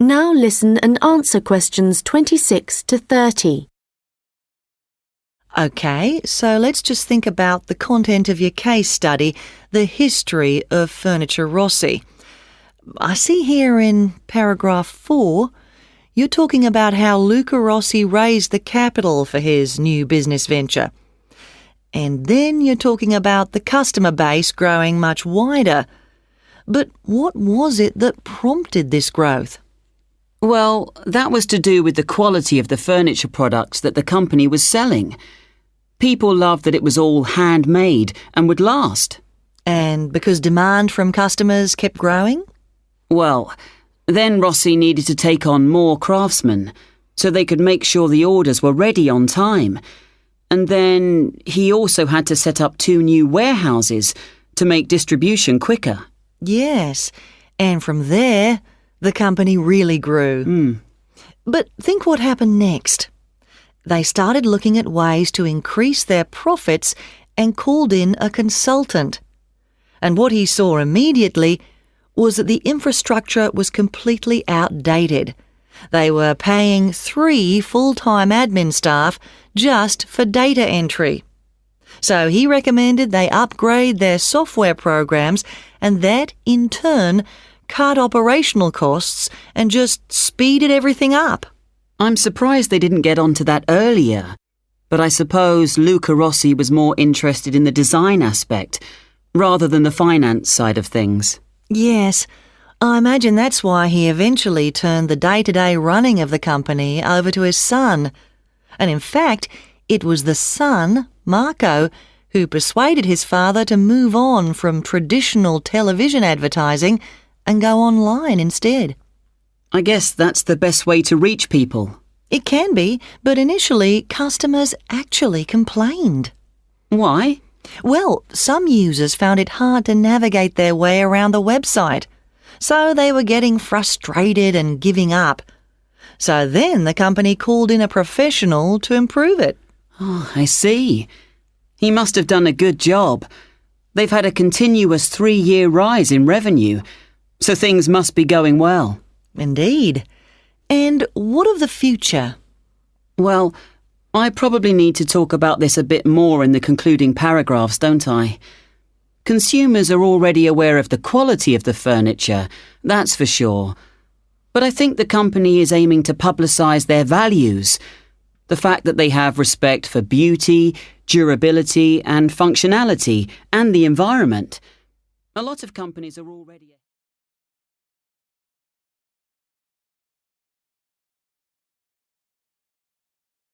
Now listen and answer questions 26 to 30. OK, so let's just think about the content of your case study, the history of Furniture Rossi. I see here in paragraph 4, you're talking about how Luca Rossi raised the capital for his new business venture. And then you're talking about the customer base growing much wider. But what was it that prompted this growth? Well, that was to do with the quality of the furniture products that the company was selling. People loved that it was all handmade and would last. And because demand from customers kept growing? Well, then Rossi needed to take on more craftsmen so they could make sure the orders were ready on time. And then he also had to set up 2 new warehouses to make distribution quicker. Yes, and from there, the company really grew. But think what happened next. They started looking at ways to increase their profits and called in a consultant. And what he saw immediately was that the infrastructure was completely outdated. They were paying 3 full-time admin staff just for data entry. So he recommended they upgrade their software programs, and that, in turn, cut operational costs and just speeded everything up. I'm surprised they didn't get onto that earlier. But I suppose Luca Rossi was more interested in the design aspect rather than the finance side of things. Yes, I imagine that's why he eventually turned the day-to-day running of the company over to his son. And in fact, it was the son, Marco, who persuaded his father to move on from traditional television advertising and go online instead. I guess that's the best way to reach people. It can be, but initially customers actually complained. Why? Well, some users found it hard to navigate their way around the website, so they were getting frustrated and giving up. So then the company called in a professional to improve it. Oh, I see. He must have done a good job. They've had a continuous 3-year rise in revenue, so things must be going well. Indeed. And what of the future? Well, I probably need to talk about this a bit more in the concluding paragraphs, don't I? Consumers are already aware of the quality of the furniture, that's for sure. But I think the company is aiming to publicise their values. The fact that they have respect for beauty, durability and functionality and the environment. A lot of companies are already...